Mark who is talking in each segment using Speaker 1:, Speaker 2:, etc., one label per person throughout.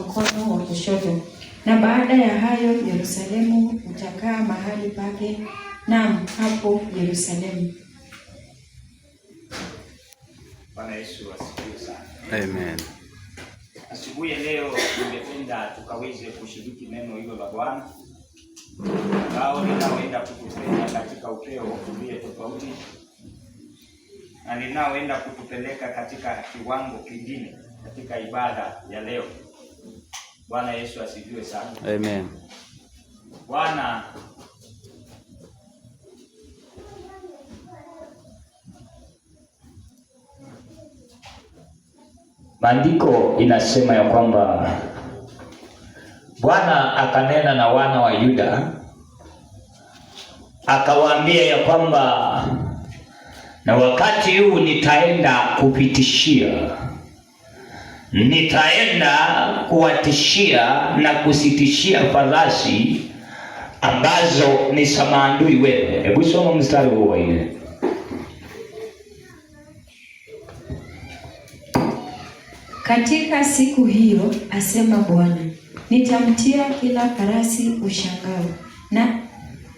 Speaker 1: mkono wa kushoto. Na baada ya hayo Yerusalemu utakaa mahali pake, naam, hapo Yerusalemu.
Speaker 2: Bwana Yesu asifiwe sana.
Speaker 3: Amen.
Speaker 2: Asubuhi ya leo ningependa tukaweze kushiriki neno hilo la Bwana. Lao linaoenda kutupeleka katika upeo ulio tofauti, na linaoenda kutupeleka katika kiwango kingine katika ibada ya leo. Bwana Yesu asifiwe sana.
Speaker 3: Amen.
Speaker 2: Bwana Maandiko inasema ya kwamba Bwana akanena na wana wa Yuda akawaambia ya kwamba na wakati huu nitaenda kuwatishia na kusitishia farasi ambazo ni za maadui wenu. Hebu soma mstari huo ile.
Speaker 1: Katika siku hiyo, asema Bwana, nitamtia kila farasi ushangao,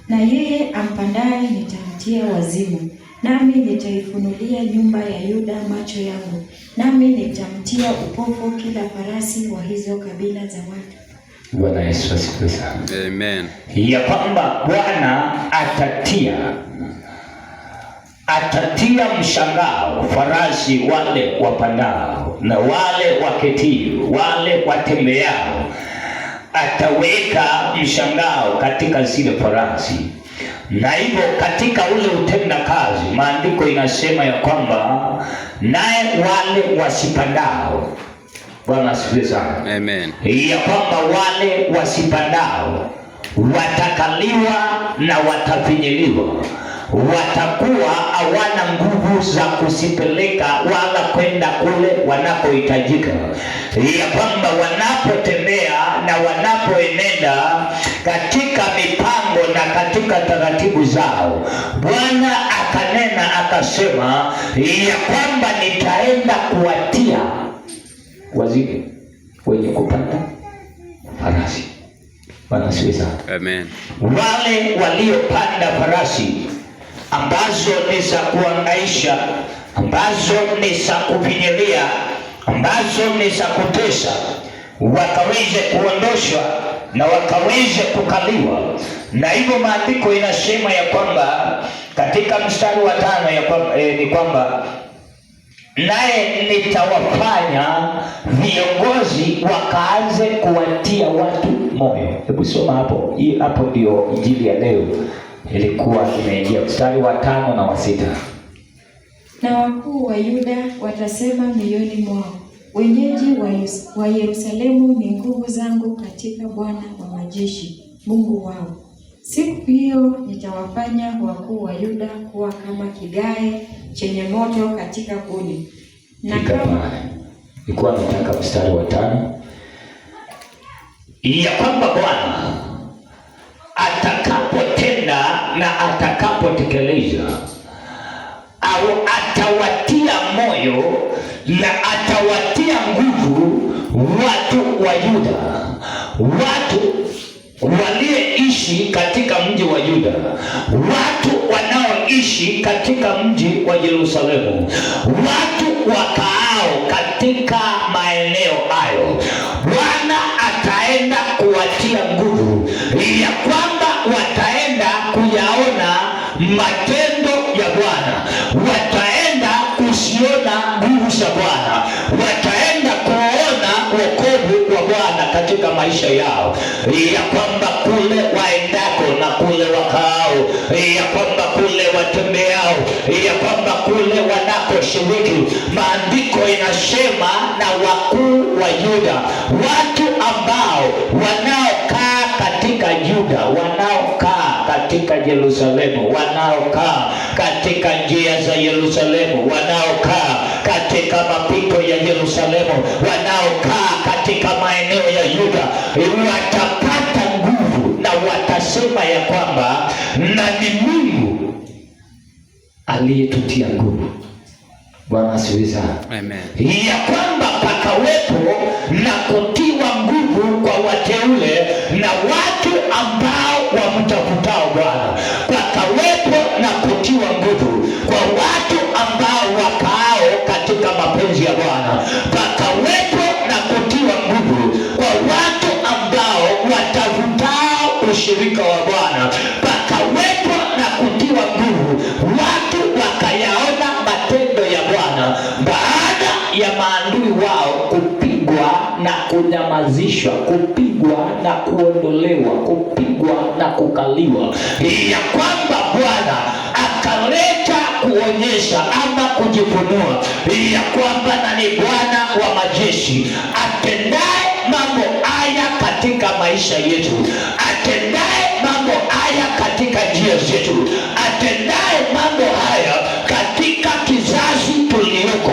Speaker 1: na yeye ampandaye nitamtia wazimu, nami nitaifunulia nyumba ya Yuda macho yangu, nami nitamtia upofu kila farasi wa hizo kabila za watu.
Speaker 2: Bwana Yesu asifiwe sana.
Speaker 3: Amen.
Speaker 2: Ya kwamba Bwana atatia mshangao farasi wale wapandao na wale waketio, wale watembeao. Ataweka mshangao katika zile farasi, na hivyo katika ule utenda kazi maandiko inasema ya kwamba naye wale wasipandao. Bwana asifiwe sana.
Speaker 3: Amen.
Speaker 2: Ya kwamba wale wasipandao watakaliwa na watafinyiliwa, watakuwa hawana nguvu za kusipeleka wala kwenda kule wanapohitajika. Ya kwamba wanapotembea na wanapoenenda katika mipango na katika taratibu zao, Bwana akanena akasema ya kwamba nitaenda kuwatia wazimu wenye kupanda farasi. Bwana asifiwe sana.
Speaker 3: Amen.
Speaker 2: Wale waliopanda farasi ambazo ni za kuangaisha, ambazo ni za kupinyilia, ambazo ni za kutesa, wakaweze kuondoshwa na wakaweze kukaliwa. Na hivyo maandiko inasema ya kwamba katika mstari wa 5 ya kwamba ni kwamba naye nitawafanya viongozi wakaanze kuwatia watu moyo. Hebu soma hapo. Hapo ndio injili ya leo ilikuwa imeingia, mstari wa 5 na wa 6.
Speaker 1: Na wakuu wa Yuda watasema mioyoni mwao, wenyeji wa Yerusalemu ni nguvu zangu katika Bwana wa majeshi, Mungu wao. Siku hiyo nitawafanya wakuu wa Yuda kuwa kama kigae chenye moto katika kuni. Na kama
Speaker 2: ilikuwa nataka mstari wa 5 ya kwamba Bwana atakapotenda na atakapotekeleza, au atawatia moyo na atawatia nguvu watu wa Yuda, watu walioishi katika mji wa Yuda, watu wanaoishi katika mji wa Yerusalemu, watu wakaao katika maeneo hayo. Bwana ataenda kuwatia nguvu ya kwamba wataenda kuyaona matendo ya Bwana, wataenda kusiona nguvu za Bwana, wataenda kuona wokovu wa Bwana katika maisha yao, ya kwamba kule waendako na kule wakao, ya kwamba kule watembeao, ya kwamba kule wanakoshiriki. Maandiko inasema na wakuu wa Yuda, watu ambao wanaokaa katika Yuda, wanaokaa katika Yerusalemu, wanaokaa katika njia za Yerusalemu, wanaokaa katika mapito ya Yerusalemu, wanaokaa katika maeneo ya Yuda, watapata nguvu na watasema ya kwamba na ni Mungu aliyetutia nguvu. Bwana asifiwe sana.
Speaker 3: Amen.
Speaker 2: Ya kwamba pakawepo na kutiwa nguvu kunyamazishwa, kupigwa na kuondolewa, kupigwa na kukaliwa, ya kwamba Bwana akaleta kuonyesha ama kujifunua ya kwamba na ni Bwana wa majeshi atendaye mambo haya katika maisha yetu, atendaye mambo haya katika njia zetu, atendaye mambo haya katika kizazi tulioko,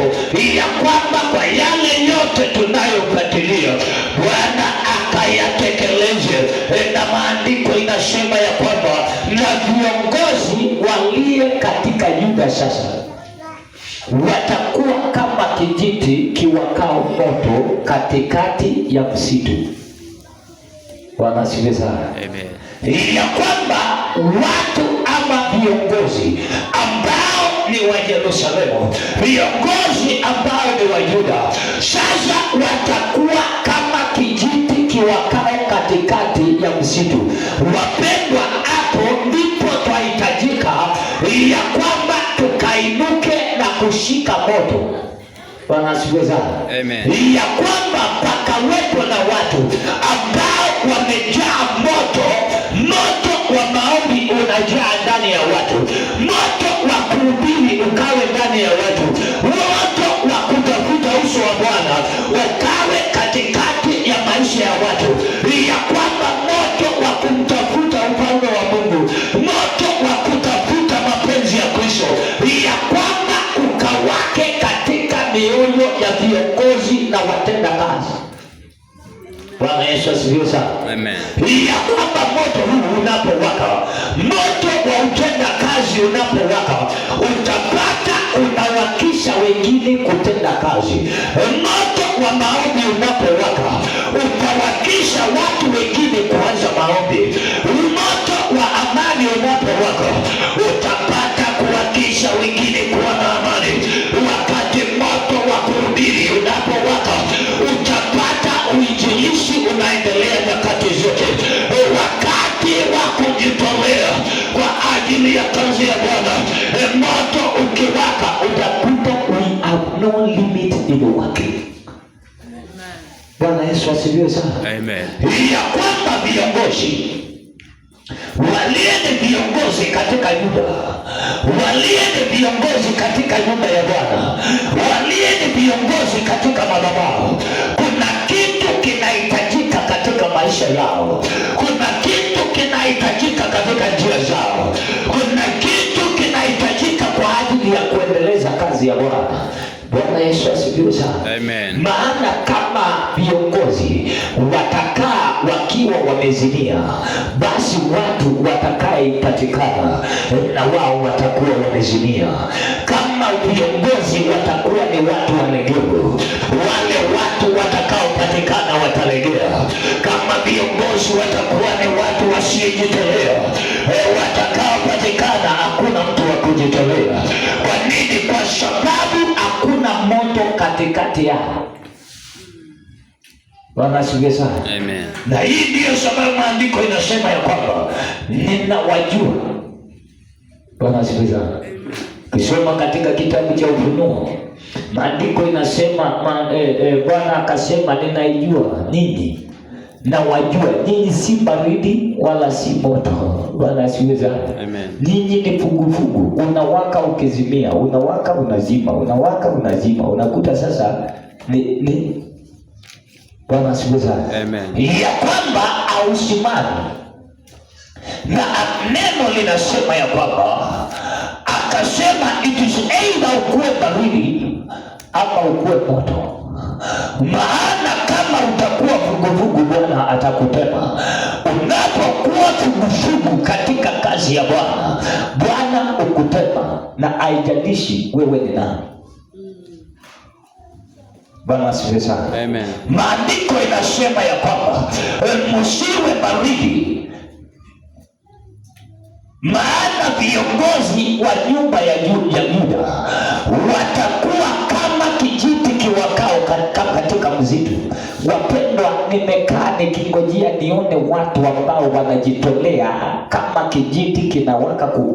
Speaker 2: ya kwamba kwa yale yote tunayofuatilia Bwana akayatekeleze. Na maandiko inasema ya kwamba na viongozi walie katika Yuda sasa watakuwa kama kijiti kiwakao moto katikati ya msitu. Bwana asifiwe sana. Amen. Ya kwamba watu ama viongozi ambao ni wa Yerusalemu, viongozi ambao ni wa Yuda, sasa watakuwa kama kijiti kiwakao katikati ya msitu. Wapendwa, hapo ndipo twahitajika ya kwamba tukainuke na kushika moto. Bwana asifiwe sana. Amen. Ya kwamba pakawepo na watu ambao wamejaa moto. Moto wa maombi unajaa ndani ya watu, moto wa kuhubiri ukawe ndani ya watu, moto wa kutafuta uso wa Bwana ukawe katikati ya maisha ya watu, ya kwamba moto wa kumtafuta ufalme wa Mungu, moto wa kutafuta mapenzi ya Kristo, ya kwamba ukawake katika mioyo ya viongozi na watenda kazi. Bwana Yesu asifiwe sana. Amen. Ya kwamba moto huu unapowaka, moto wa utenda kazi unapowaka, utapata unawakisha wengine kutenda kazi. Moto wa maombi unapowaka, utawakisha watu wengine kuanza maombi. Moto wa amani unapowaka, utapata kuwakisha wengine kuwa na amani. Wakati moto wa kuhubiri unapowaka, utapata uinjilisti unaendelea nyakati zote. Wakati wa kujitolea kwa ajili ya kazi ya Bwana, moto ukiwaka, utakuta we have no limit in working. Bwana Yesu asifiwe sana. Amen. Ya kwamba viongozi waliende viongozi katika Yuda, waliende viongozi katika nyumba ya Bwana, waliende viongozi katika madhabahu. Kuna kitu kinahitajika katika maisha yao, kuna kitu kinahitajika katika njia zao, kuna kitu kinahitajika kwa ajili ya kuendeleza kazi ya Bwana. Bwana Yesu asifiwe sana. Amen. Maana kama viongozi watakaa wakiwa wamezidia, basi watu watakayepatikana na wao watakuwa wamezidia. Kama viongozi watakuwa ni watu walegevu, wale watu watakaopatikana watalegea. Kama viongozi watakuwa ni watu wasiojitolea, watakaopatikana hakuna mtu wa kujitolea. Kwa nini? Kwa sababu hakuna moto katikati yao. Bwana asifiwe sana. Amen. Na hii ndiyo sababu maandiko inasema ya kwamba ninawajua. Bwana asifiwe sana. Kisoma katika kitabu cha Ufunuo, maandiko inasema Bwana akasema ninaijua ninyi, na wajua ninyi si baridi wala si moto. Bwana asifiwe sana. Amen. Ninyi ni fugufugu, unawaka ukizimia, unawaka unazima, unawaka unazima. Unakuta sasa ni Bwana asifiwe sana. Amen. Ya kwamba hausimami. Na neno linasema ya kwamba akasema it is either ukuwe baridi ama ukuwe moto. Maana kama utakuwa vuguvugu, Bwana atakutema. Unapokuwa vuguvugu katika kazi ya Bwana, Bwana ukutema, na haijalishi wewe ni nani. Bwana asifiwe sana. Amen. Maandiko inasema ya kwamba msiwe baridi, maana viongozi wa nyumba ya Yuda watakuwa kama kijiti nyuki wakao katika msitu. Wapendwa, nimekaa nikingojea nione watu ambao wanajitolea kama kijiti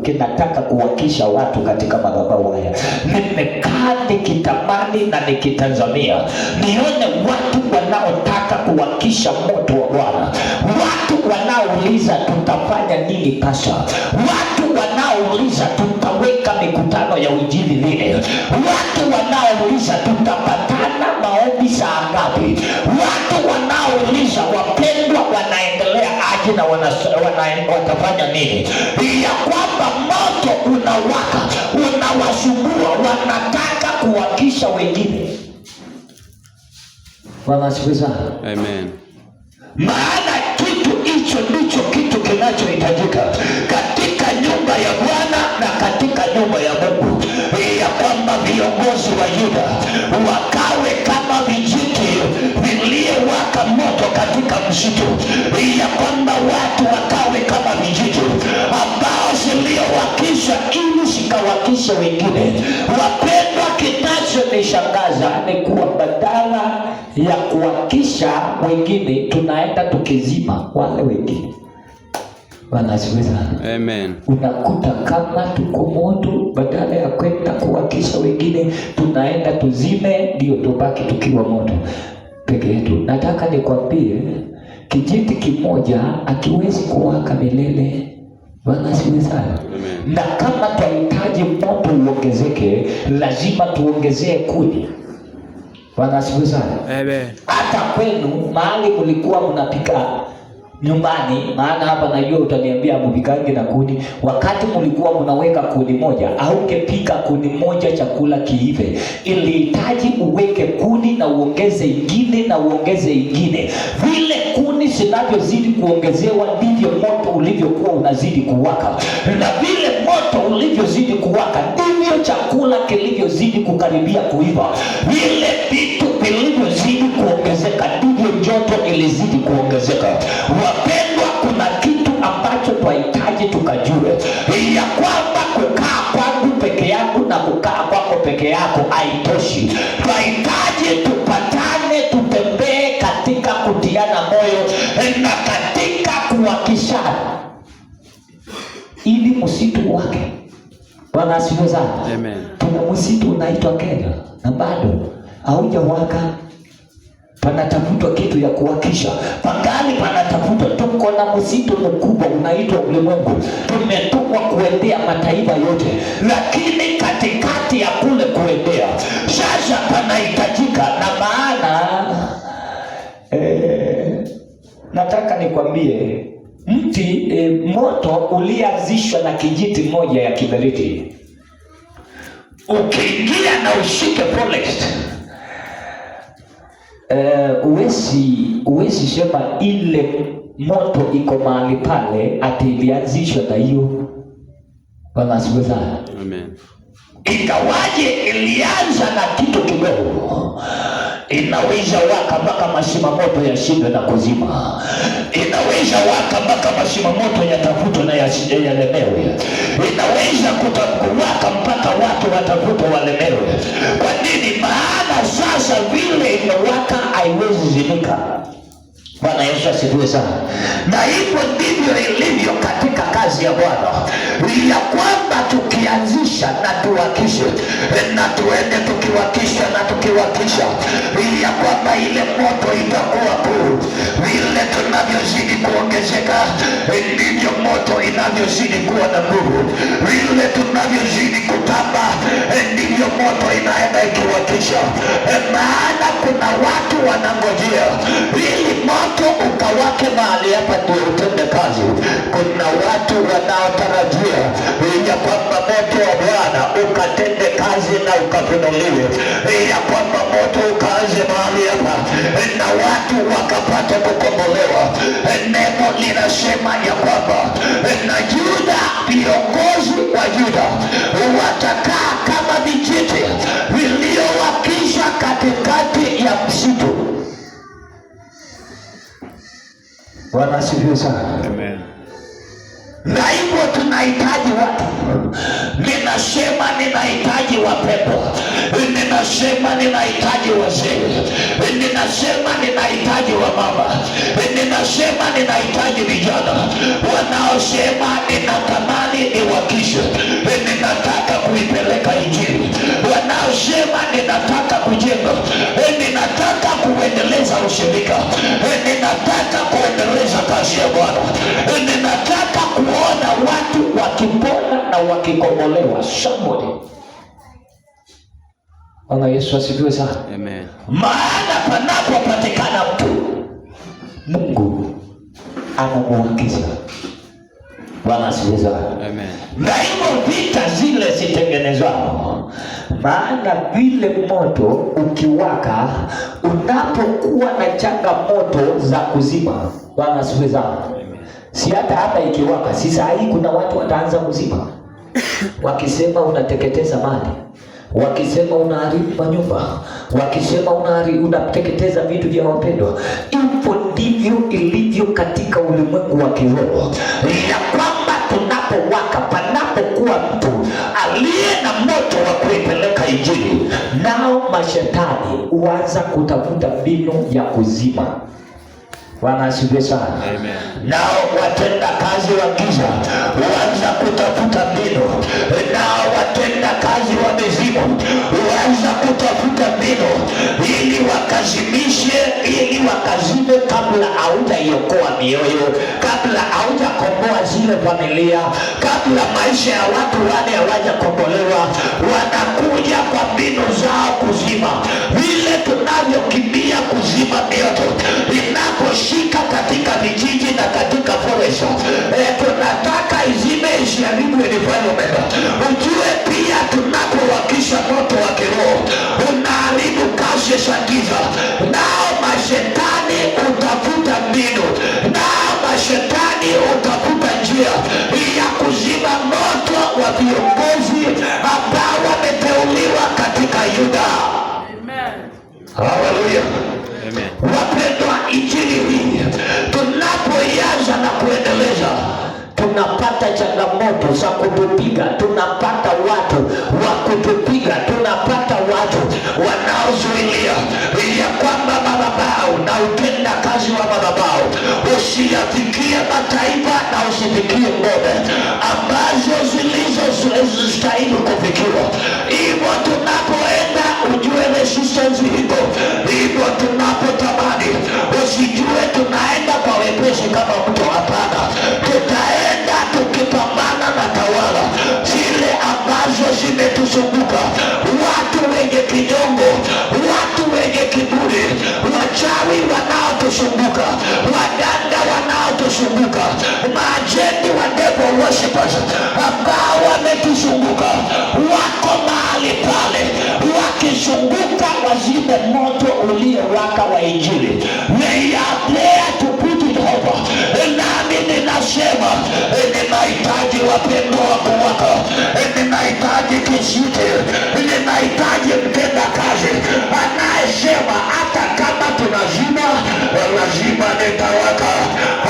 Speaker 2: kinataka kuwakisha watu katika madhabahu haya. Nimekaa nikitamani na nikitazamia nione watu wanaotaka kuwakisha moto wa Bwana, watu wanaouliza tutafanya nini pasha, watu wanaouliza tutaweka mikutano ya injili lini, watu wanaouliza tutapatana maombi saa ngapi, watu wanaouliza wapendwa wanaendelea aje na watafanya nini, ya kwamba moto unawaka unawasumbua, wanataka kuwakisha wengine. Wanasifiwa.
Speaker 3: Amen.
Speaker 2: Maana kitu hicho ndicho kitu kinachohitajika katika nyumba ya Bwana na katika nyumba ya Mungu, ya kwamba viongozi wa Yuda wakawe kama vijiti vilivyowaka moto katika msitu, ya kwamba watu wakawe kama vijiti ambao ziliowakisha ili zikawakisha wengine. Wapendwa, kinachonishangaza ni kuwa badala ya kuwakisha wengine tunaenda tukizima wale wengine. Wanasifiwa.
Speaker 3: Amen.
Speaker 2: Unakuta kama tuko moto, badala ya kwenda kuwakisha wengine tunaenda tuzime, ndio tubaki tukiwa moto peke yetu. Nataka nikwambie kijiti kimoja akiwezi kuwaka milele. Wanasifiwa sana. Na kama tunahitaji moto uongezeke, lazima tuongezee kuni. Wanasifiwa sana.
Speaker 3: Amen.
Speaker 2: Hata kwenu mahali mlikuwa mnapika nyumbani, maana hapa najua utaniambia mpikange na kuni. Wakati mlikuwa mnaweka kuni moja au kepika kuni moja chakula kiive, ilihitaji uweke kuni na uongeze ingine na uongeze ingine. Vile kuni zinavyozidi kuongezewa ndivyo moto ulivyokuwa unazidi kuwaka, na vile moto ulivyozidi kuwaka ndivyo chakula kilivyozidi kukaribia kuiva. Vile vitu vilivyozidi kuongezeka ndivyo joto ilizidi kuongezeka. Wapendwa, kuna kitu ambacho twahitaji tukajue, ya kwamba kukaa kwangu peke yangu na kukaa kwako peke yako haitoshi. Twahitaji tupatane, tutembee katika kutiana moyo na katika kuwakishana ili msitu wake. Bwana asifiwe sana.
Speaker 3: Amen.
Speaker 2: Tuna msitu unaitwa Kenya na bado haujawaka. Panatafutwa kitu ya kuwakisha. Pangali panatafutwa. Tuko na msitu mkubwa unaitwa ulimwengu. Tumetumwa kuendea mataifa yote, lakini katikati ya kule kuendea sasa panahitajika na maana nataka nikwambie mti moto ulianzishwa na kijiti moja ya kiberiti. Ukiingia na ushike forest, uwezi sema ile moto iko mahali pale ati ilianzishwa na hiyo. Bwana asifiwe sana.
Speaker 3: Amen.
Speaker 2: Ingawaje ilianza na kitu kidogo, inaweza waka mpaka mashima moto yashindwe na kuzima. Inaweza waka mpaka mashima moto yatafutwe na yalemewe. Inaweza kuwaka mpaka watu watafutwe walemewe. Kwa nini? Maana sasa vile imewaka haiwezi zimika. Bwana Yesu asifiwe sana. Na hivyo ndivyo ilivyo katika kazi ya Bwana, ya kwamba tukianzisha na tuwakishe na tuende tukiwakisha na tukiwakisha, ya kwamba ile moto itakuwa kuu. Vile tunavyozidi kuongezeka ndivyo moto inavyozidi kuwa na nguvu. Vile tunavyozidi kutamba ndivyo moto inaenda ikiwakisha. Maana kuna watu wanangojea ili moto ukawake mahali hapa ndio utende kazi. Kuna watu wanaotarajia ya kwamba moto wa Bwana ukatende kazi na ukafunuliwe, ya kwamba moto ukaanze mahali hapa na watu wakapata kukombolewa. Neno linasema ya kwamba na Yuda, viongozi wa Yuda watakaa kama vijiti vilivyowakisha katikati ya msitu. Bwana asifiwe sana.
Speaker 3: Amen.
Speaker 2: Na hivyo tunahitaji watu. Ninasema ninahitaji wapepo. Ninasema ninahitaji wazee. Ninasema ninahitaji wamama. Ninasema ninahitaji vijana wanaosema ninatamani niwakishe, ninataka kuipeleka Injili, wanaosema ninataka kujenga, ninataka kuendeleza ushirika, ninataka kuendeleza kazi ya Bwana, ninataka kuona watu wakipona na wakikombolewa. Somebody. Bwana Yesu asifiwe sana.
Speaker 3: Amen.
Speaker 2: Maana panapopatikana mtu, Mungu anamuagiza. Bwana asifiwe sana.
Speaker 3: Amen.
Speaker 2: Na hivyo vita zile zitengenezwao, maana vile moto ukiwaka, unapokuwa na changamoto za kuzima. Bwana asifiwe sana. Si hata hapa ikiwaka, si saa hii kuna watu wataanza kuzima wakisema unateketeza mali, wakisema unaharibu manyumba, wakisema unateketeza vitu vya wapendwa. Hivyo ndivyo ilivyo katika ulimwengu wa kiroho, ya kwamba tunapowaka, panapokuwa mtu aliye na moto wa kuipeleka Injili, nao mashetani huanza kutafuta mbinu ya kuzima. Bwana asifiwe sana.
Speaker 3: Amen.
Speaker 2: Nao watenda kazi wa giza huanza kutafuta mbinu, nao watenda kazi wa mizimu huanza kutafuta mbinu ili wakazimishe, ili wakazime kabla haujaiokoa mioyo, kabla haujakomboa zile familia, kabla maisha ya watu wale hawajakombolewa. Wanakuja kwa mbinu zao kuzima. Vile tunavyokimbia kuzima mioto inaposhika katika vijiji na katika forest, tunataka izime, isiharibu environment. Ujue pia tunapowakisha moto wa kiroho unaharibu kazi za giza. Nao mashetani utafuta mbinu, nao mashetani utafuta njia ya kuzima moto wa viongozi ambao wameteuliwa katika Yuda. Haleluya.
Speaker 3: Amen.
Speaker 2: Wapendwa, Injili hii tunapoianza na kuendeleza, tunapata changamoto za kutupiga, tunapata watu wa kutupiga, tunapata watu wanaozuilia ya kwamba madhabahu na utenda kazi wa madhabahu usiyafikie mataifa na usifikie ngome ambazo zilizostahili kufikiwa. Hivyo tunapoenda, ujue resistance hivyo. Hivyo tunapotamani, usijue tunaenda kwa wepesi kama mtu. Hapana, tutaenda tukipambana na tawala zile ambazo zimetuzunguka, watu wenye kinyongo, watu wenye kiburi, wachawi wanaotuzunguka, waganga wanaotuzunguka, maajenti wa devil worshippers ambao wametuzunguka, wako mahali pale wakizunguka wazime moto uliowaka wa Injili. They are there to put it over. Nami ninasema ninahitaji wapendwa wa kuwaka, ninahitaji kisite, ninahitaji mtenda kazi anayesema hata kama tunazima, lazima nitawaka,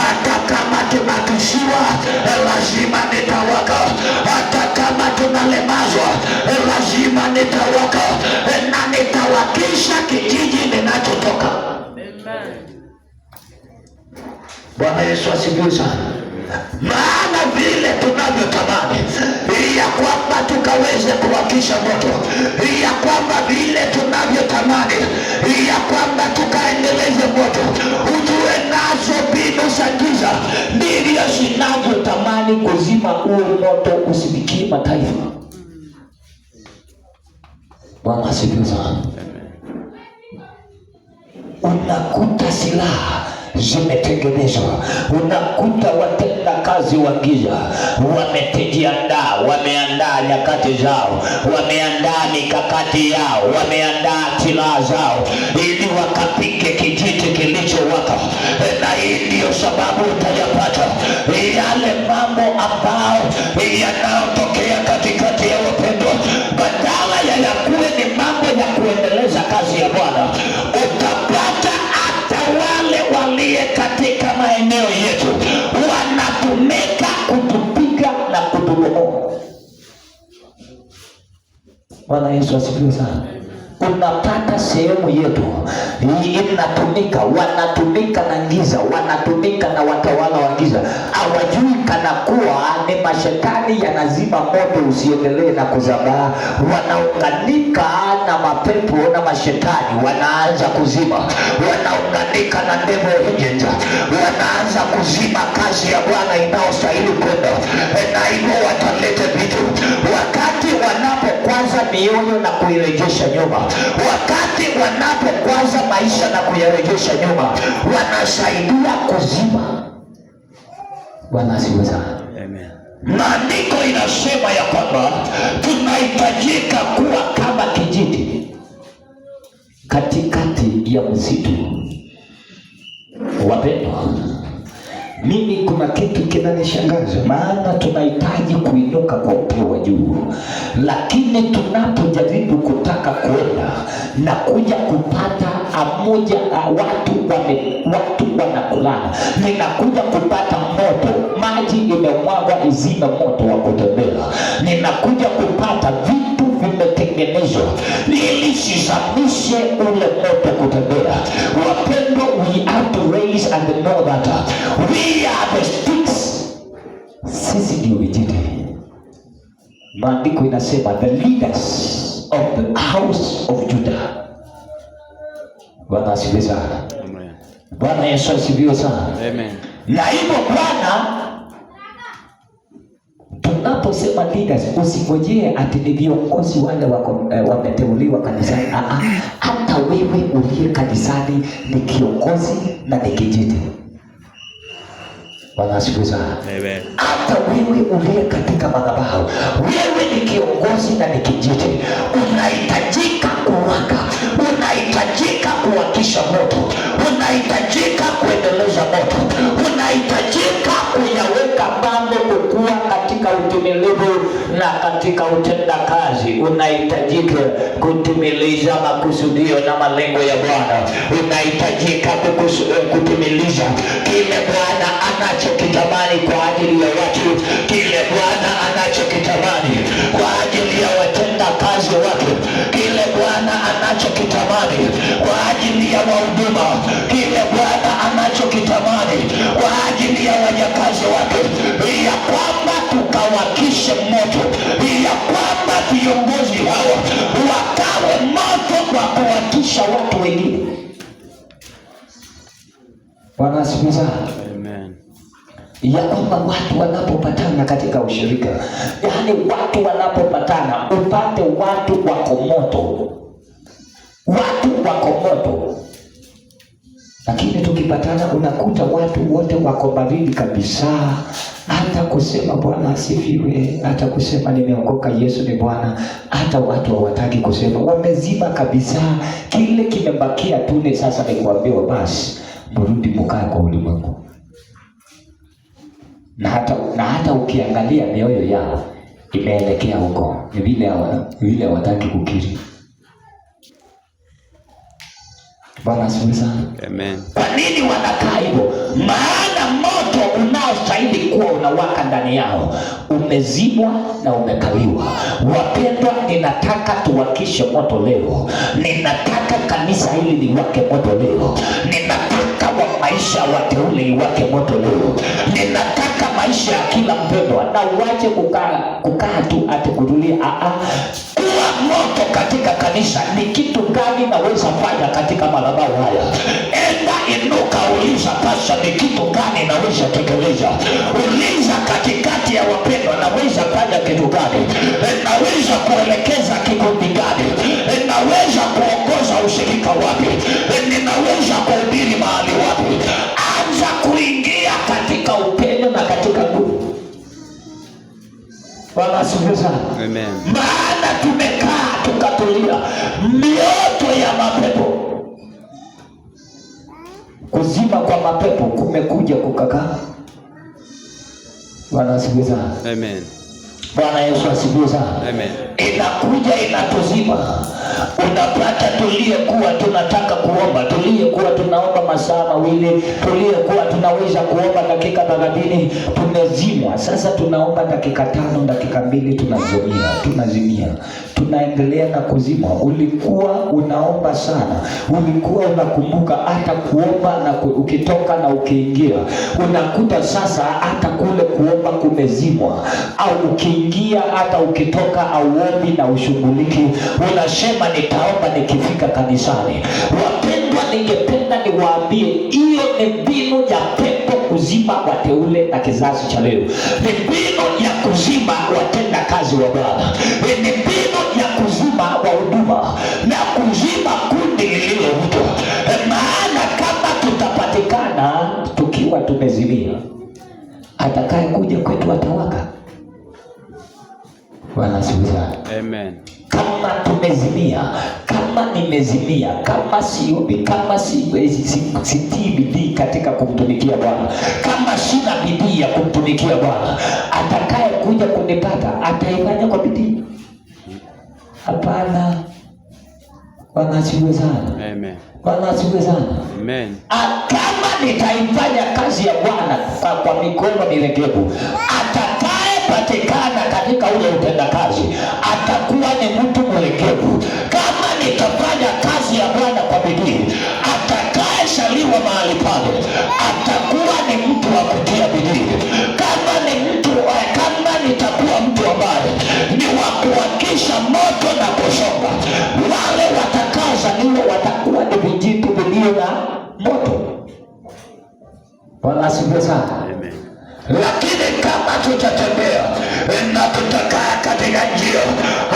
Speaker 2: hata kama tunakisiwa, lazima nitawaka, hata kama tunalemazwa, lazima nitawaka, na nitawakisha kijiji ninachotoka. Bwana Yesu asifiwe sana. Maana vile tunavyotamani ya kwamba tukaweze kuwakisha moto, ya kwamba vile tunavyotamani ya kwamba tukaendeleze moto, ujue nazo mbinu za giza ndivyo zinavyotamani kuzima huo moto usifikie mataifa. Bwana asifiwe sana. Unakuta silaha zimetengenezwa, unakuta watenda kazi wa giza wamejiandaa, wameandaa nyakati zao, wameandaa mikakati yao, wameandaa silaha zao ili wakapige kijiti kilichowaka. Na hii ndiyo sababu utayapata yale mambo ambao yanayotokea katikati ya wapendwa, badala ya yakuwe ni mambo ya kuendeleza kazi ya Bwana, utapata hata wale waliye katika maeneo yetu wanatumika kutupa kubomoa. Bwana Yesu asifiwe sana. Unapata sehemu yetu hii inatumika, wanatumika na giza, wanatumika na watawala wa giza. Hawajui kana kuwa ni mashetani yanazima moto usiendelee na kuzambaa. Wanaunganika na mapepo na mashetani, wanaanza kuzima. Wanaunganika na devil agents, wanaanza kuzima kazi ya Bwana inayostahili kwenda, na hivyo wataleta vitu. Wakati wanapokwaza mioyo na kuirejesha nyuma, wakati wanapokwaza maisha na kuyarejesha nyuma, wanasaidia kuzima. Bwana asifiwe sana. Amen. Maandiko inasema ya kwamba tunahitajika kuwa kama kijiti katikati ya msitu. Wapendwa, mimi kuna kitu kinanishangaza, maana tunahitaji kuinuka kwa upeo wa juu, lakini tunapojaribu kutaka kwenda na kuja kupata watu wanakulana, ninakuja kupata moto, maji imemwagwa izime moto wa kutembea, ninakuja kupata vitu vimetengenezwa ili sizamishe ule moto kutembea. Wapendwa, we have to raise and know that we are the sticks. Sisi ndio vijiti. Maandiko inasema the leaders of the house of Judah. Bwana asifiwe sana. Amen. Bwana Yesu asifiwe sana. Amen. Na hivyo Bwana, tunaposema leaders, usingojee ati ni viongozi wale wameteuliwa kanisani. Hata wewe uliye kanisani ni kiongozi na ni kijiti. Bwana asifiwe sana. Amen. Hata wewe uliye katika madhabahu, wewe ni kiongozi na ni kijiti. Unahitajika kuwaka, unahitajika kuwakisha moto, unahitajika kuendeleza moto, unahitajika kuyaweka mambo kukua katika utimilivu na katika utenda kazi. Unahitajika kutimiliza makusudio na malengo ya Bwana. Unahitajika kutimiliza kile Bwana anachokitamani kwa ajili ya watu, kile Bwana anachokitamani kwa ajili ya watenda kazi wake, kile Bwana anachokitamani kwa ajili ya wahuduma, kile Bwana anachokitamani kwa ajili ya wajakazi wake, ya kwamba tukawakishe moto, ya kwamba viongozi hawa wakawe moto kwa kuwakisha watu wengine. Bwana asifiwe sana. Amen. Ya kwamba watu wanapopatana katika ushirika, yaani watu wanapopatana, upate watu wako moto, watu wako moto. Lakini tukipatana unakuta watu wote wako baridi kabisa, hata kusema Bwana asifiwe, hata kusema nimeokoka Yesu ni Bwana, hata watu hawataki kusema, wamezima kabisa. Kile kimebakia tu ni sasa ni kuambiwa basi mrudi mkae kwa ulimwengu. Na hata ukiangalia mioyo yao imeelekea huko, ni vile hawataki kukiri. Bwana asifiwe sana. Amen. Kwa nini wanakaa hivyo? Maana moto unaostahili kuwa unawaka ndani yao umezimwa na umekaliwa. Wapendwa, ninataka tuwakishe moto leo. Ninataka kanisa hili liwake moto leo. Ninataka maisha wateule iwake moto leo. Ninataka maisha ya kila mpendwa na uache kukaa tu ati kutulia. Kuwa moto katika kanisa. Ni kitu gani naweza fanya katika madhabahu haya? Enda inuka, uliza pasha, ni kitu gani naweza tekeleza? Uliza katikati ya wapendwa, naweza fanya kitu gani? Naweza kuelekeza kikundi gani? Naweza kuongoza ushirika wapi? Ninaweza kuhubiri mahali wapi? Anza kuingia katika upendo na katika nguvu. Bwana asifiwe sana. Amen. Maana tumekaa tukatulia, mioto ya mapepo, kuzima kwa mapepo kumekuja kukakaa. Bwana asifiwe sana. Amen. Bwana Yesu asifiwe sana. Amen. inakuja inatuzima. Unapata tuliyekuwa tunataka kuomba, tuliyekuwa tunaomba masaa mawili, tuliyekuwa tunaweza kuomba dakika 30, tumezimwa. Sasa tunaomba dakika 5, dakika 2, tunazimia. Tunaendelea na kuzimwa. Ulikuwa unaomba sana, ulikuwa unakumbuka hata kuomba, na ukitoka na ukiingia unakuta sasa hata kule kuomba kumezimwa, au ukiingia hata ukitoka auombi na ushughuliki, unasema nitaomba nikifika kanisani. Wapendwa, ningependa niwaambie hiyo ni mbinu ya pepo kuzima wateule na kizazi cha leo. Ni mbinu ya kuzima watenda kazi wa Bwana. Ni mbinu ya kuzima wahuduma na kuzima kundi lililoitwa. Maana kama tutapatikana tukiwa tumezimia, atakaye kuja kwetu atawaka. Bwana asifiwe. Amen. Kama tumezimia, kama nimezimia, kama siombi, kama sitii bidii katika kumtumikia Bwana, kama sina bidii ya kumtumikia Bwana, atakaye kuja kunipata ataifanya kwa bidii? Hapana. Bwana asifiwe sana. Amen. Bwana asifiwe sana. Amen. Kama nitaifanya kazi ya Bwana kwa mikono milegevu, atakaye patikana katika ule utendakazi atakuwa ni mtu mlegevu. Kama nitafanya kazi ya Bwana kwa bidii, atakaye shaliwa mahali pale atakuwa ni mtu wa kutia bidii. Kama nitakuwa mtu ambaye ni wa kuwakisha moto na kusonga, wale watakaozaliwa watakuwa ni vijitu vilio na moto. Bwana asifiwe sana. Amen. Lakini kama tutatembea na tutakaa katika njia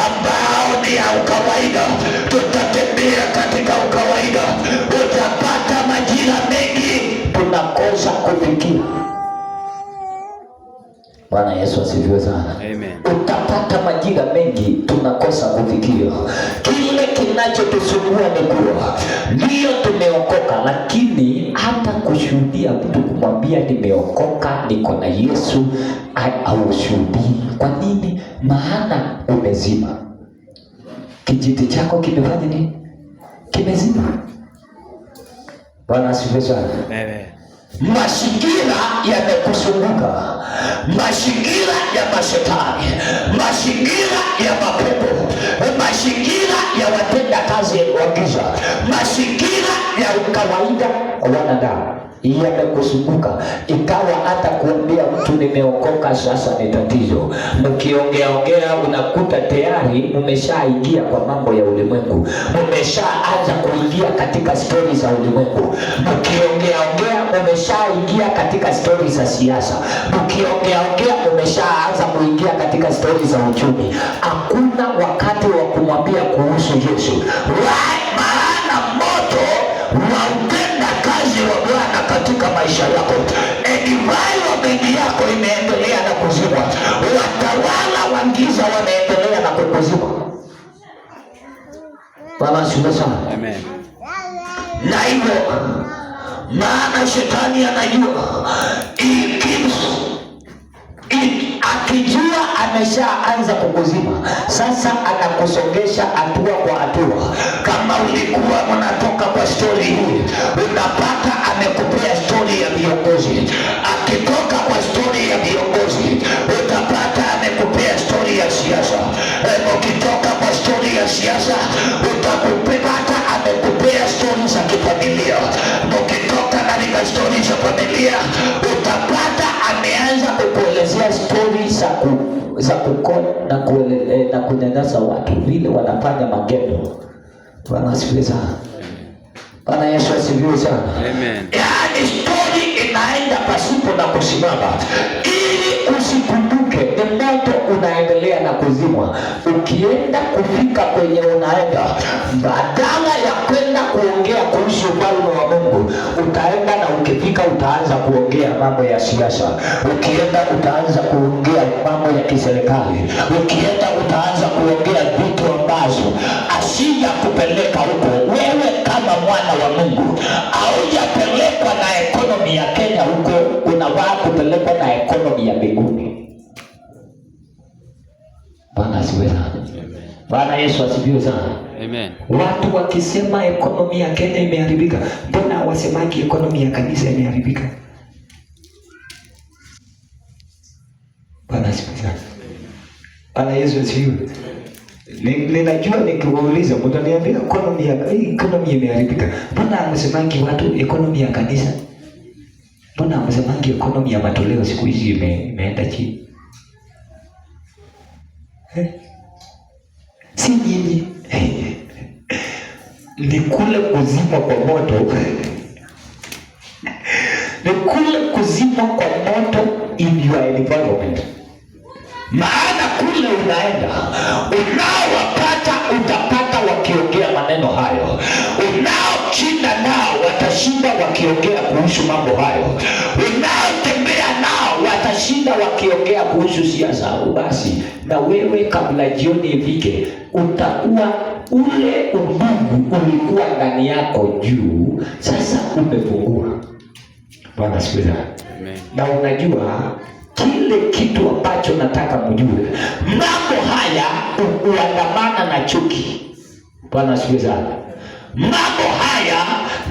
Speaker 2: ambao ni ya ukawaida, tutatembea katika ukawaida, utapata majira mengi tunakosa kufikia. Bwana Yesu asifiwe sana. Amen. Utapata majira mengi tunakosa kufikia. Kile kinachotusumbua ni kuwa ndio tumeokoka, lakini hata kushuhudia mtu kumwambia nimeokoka, niko na Yesu, haushuhudii. Kwa nini? Maana umezima. Kijiti chako kimefanya nini? Kimezima. Bwana asifiwe sana. Amen. Mazingira yamekuzunguka, mazingira ya mashetani, mazingira ya mapepo, mazingira ya watenda kazi wa giza, mazingira ya ukawaida wa wanadamu yamekuzunguka, ikawa hata kuambia mtu nimeokoka sasa ni tatizo. Mkiongea unakuta tayari mmeshaingia kwa mambo ya ulimwengu, mmeshaanza kuingia katika stori za ulimwengu. Mkiongea mmeshaingia katika stori za siasa. Mkiongea mmeshaanza kuingia katika stori za uchumi. Hakuna wakati wa kumwambia kuhusu Yesu. Maana moto wa utenda kazi wa Bwana katika maisha yako, environment yako imeendelea na kuzimwa, watawala wa giza wameendelea na kukuzimwa. Bwana asifiwe sana. Amen. Na hivyo maana shetani anajua akijua ameshaanza kukuzima, sasa anakusongesha hatua kwa hatua. Kama ulikuwa unatoka kwa stori hii, unapata amekupea stori ya viongozi. Akitoka kwa stori ya viongozi, utapata amekupea stori ya siasa. Ukitoka kwa stori ya siasa, utakupata amekupea stori za kifamilia. Ukitoka katika stori za familia, utapata ameanza kukuelezea stori za kukona na kunyanyasa watu, vile wanafanya magendo. Bwana asifiwe sana. Bwana Yesu asifiwe sana. Amen. Yaani stori inaenda pasipo na kusimama, ili usipunduke. Ni moto unaendelea na kuzimwa. Ukienda kufika kwenye unaenda, badala ya kwenda kuongea kuhusu ufalme wa Mungu, utaenda na ukifika utaanza kuongea mambo ya siasa. Ukienda utaanza kuongea mambo ya kiserikali. Ukienda utaanza kuongea vitu ambazo asija kupeleka huko. Wewe kama mwana wa Mungu haujapelekwa na ekonomi ya Kenya huko, unawaa kupelekwa na ekonomi ya mbinguni. Bwana asifiwe sana. Bwana Yesu asifiwe sana.
Speaker 3: Amen.
Speaker 2: Watu wakisema ekonomi ya Kenya imeharibika, mbona wasemaki ekonomi ya kanisa imeharibika? Bwana asifiwe sana. Bwana Yesu asifiwe. Ninajua nikiwauliza mtaniambia ekonomi imeharibika. Mbona msemangi watu ekonomi ya kanisa? Mbona msemangi ekonomi ya matoleo siku hizi imeenda chini? Si nyinyi. Ni kule kuzima kwa moto. Ni kule kuzima kwa moto in your environment. Maana kule unaenda, unaowapata utapata wakiongea maneno hayo. Unaoshinda nao watashinda wakiongea kuhusu mambo hayo. Unaotembea nao watashinda wakiongea kuhusu siasa. Basi na wewe kabla jioni ifike, utakuwa ule udugu ulikuwa ndani yako juu, sasa umepungua. Bwana asifiwe. Na unajua kile kitu ambacho nataka mjue, mambo haya huandamana na chuki. Bwana asifiwe sana. Mambo haya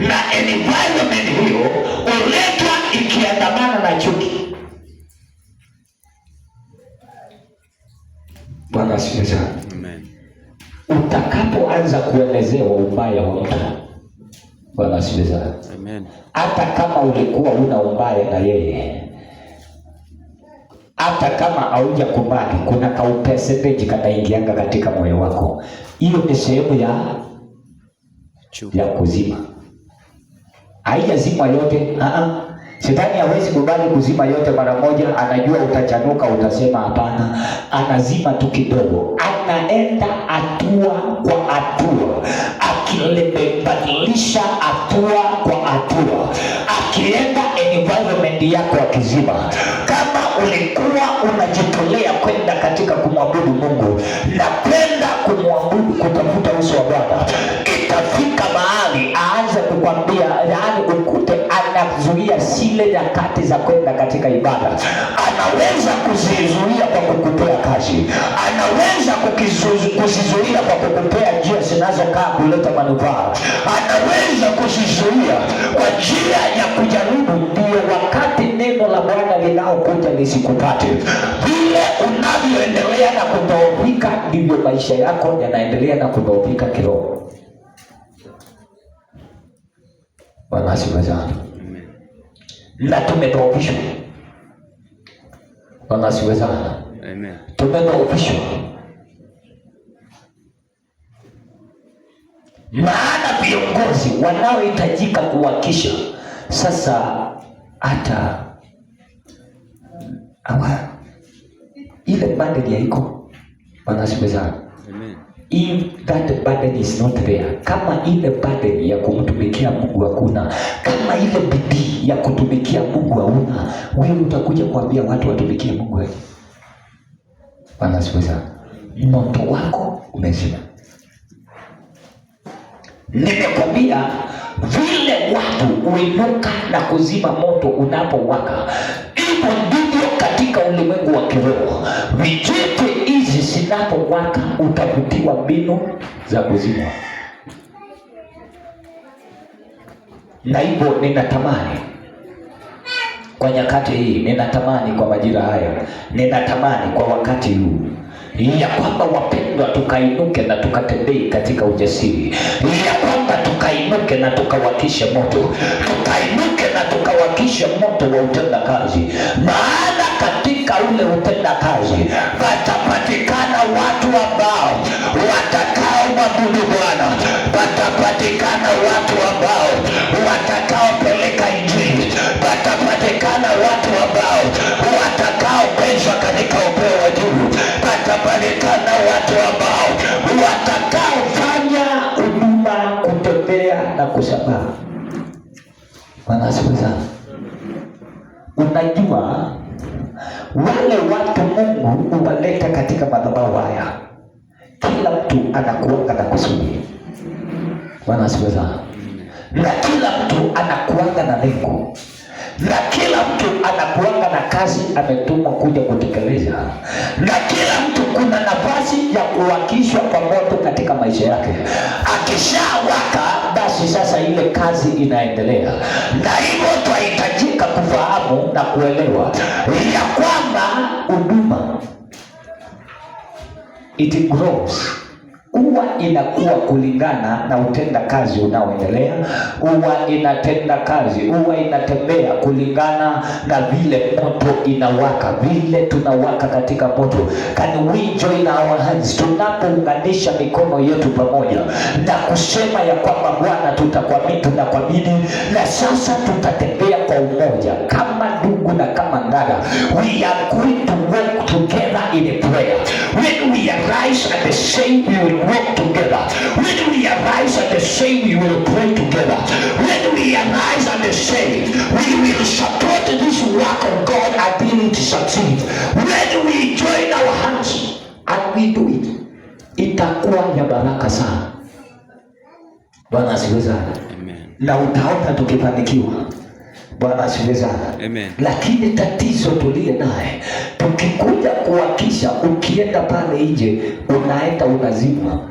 Speaker 2: na environment hiyo huletwa ikiandamana na chuki. Bwana asifiwe sana. Amen. Utakapoanza kuelezewa ubaya wa mtu, Bwana asifiwe sana. Amen. Hata kama ulikuwa una ubaya na yeye, hata kama hauja kubali, kuna ka percentage kanaingianga katika moyo wako. Hiyo ni sehemu ya kuzima. Haijazima yote. Shetani hawezi kubali kuzima yote mara moja. Anajua utachanuka, utasema hapana. Anazima tu kidogo. Anaenda hatua kwa hatua, akibadilisha hatua kwa hatua, akienda environment yako akizima. Kama ulikuwa unajitolea kwenda katika kumwabudu Mungu na kwenda kumwabudu, kutafuta uso wa Bwana, itafika mahali aanze kukwambia, yaani ukute anazuia zile nyakati za kwenda katika ibada. Anaweza kuzizuia kwa kukupea kazi, anaweza kuzizuia kwa kukupea njia zinazokaa kuleta manufaa, anaweza kuzizuia kwa njia ya kujaribu, ndio wakati neno la Bwana linaokuja lisikupate. Vile unavyoendelea na kudhoofika, ndivyo maisha yako yanaendelea na kudhoofika kiroho. Bwana asifiwe sana. Na tumedhoofishwa. Bwana asifiwe sana. Amen. Tumedhoofishwa. Maana viongozi wanaohitajika kuhakisha sasa hata ile burden haiko. Bwana asifiwe sana. Amen. If that burden is not there, kama ile burden ya kumtumikia Mungu hakuna, kama ile bidii ya kutumikia Mungu hauna, wewe utakuja kuambia watu watumikie Mungu wewe. Bwana asifiwe sana. Moto wako umezima. Nimekwambia vile watu huinuka na kuzima moto unapowaka, hivyo ndivyo katika ulimwengu wa kiroho. Vijiti hizi zinapowaka utavutiwa mbinu za kuzima. Na hivyo ninatamani kwa nyakati hii, ninatamani kwa majira haya, ninatamani kwa wakati huu, ya kwamba wapendwa, tukainuke na tukatembee katika ujasiri, ya kwamba tukainuke na tukawakishe moto, tukainuke na tukawakishe moto wa utenda kazi. Maana katika ule utenda kazi patapatikana watu ambao watakao mwabudu Bwana, patapatikana watu ambao watakaopeleka Injili, patapatikana watu ambao watakaopeshwa katika upeo wa juu, patapatikana watu ambao watakaofanya huduma, kutembea na kusambaa. Bwana asifiwe sana. Unajua wale watu Mungu huwaleta katika madhabahu haya, kila mtu anakuanga na kusudi. Bwana asifiwe sana. Na kila mtu anakuanga na lengo, na kila mtu mtu anakuanga na kazi ametumwa kuja kutekeleza, na kila mtu kuna nafasi ya kuwakishwa kwa moto katika maisha yake. Akishawaka basi sasa ile kazi inaendelea, na hivyo tunahitajika kufahamu na kuelewa ya kwamba huduma it grows, huwa inakuwa kulingana na utenda kazi unaoendelea, huwa inatenda kazi, huwa inatembea kulingana na vile moto inawaka, vile tunawaka katika moto. Can we join our hands? Tunapounganisha mikono yetu pamoja na kusema ya kwamba Bwana, tunakuamini na sasa tutatembea kwa umoja kama ndugu na kama dada. We are going to work together in prayer. When we arise at the same, we will walk together. When we arise at the same, we will pray together. When we arise at the same, we will support this work of God until it succeeds. When we join our hands and we do it, itakuwa ya baraka sana. Bwana asifiwe sana. Amen. Na utaona tukifanikiwa. Bwana asifiwe sana. Amen. Lakini tatizo tulie naye, tukikuja kuhakisha, ukienda pale nje unaenda unazima.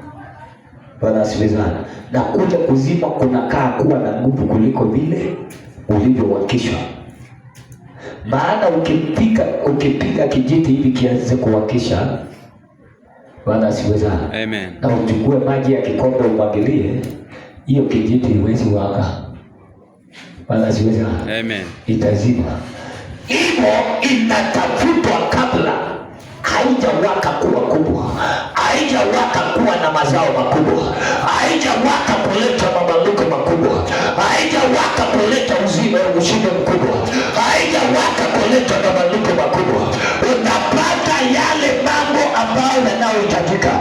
Speaker 2: Bwana asifiwe sana. Na kuja kuzima kunakaa kuwa na nguvu kuliko vile ulivyohakishwa. Maana ukipiga kijiti hivi kianze kuhakisha, Bwana asifiwe sana. Amen. Na uchukue maji ya kikombe umwagilie, hiyo kijiti iwezi waka. Bwana asifiwe sana. Amen. Itazima. Hivyo inatafutwa kabla haijawaka kuwa kubwa, haijawaka kuwa na mazao makubwa, haijawaka kuleta mabadiliko makubwa, haijawaka kuleta ushindi mkubwa, haijawaka kuleta mabadiliko makubwa. Unapata yale mambo ambayo yanayohitajika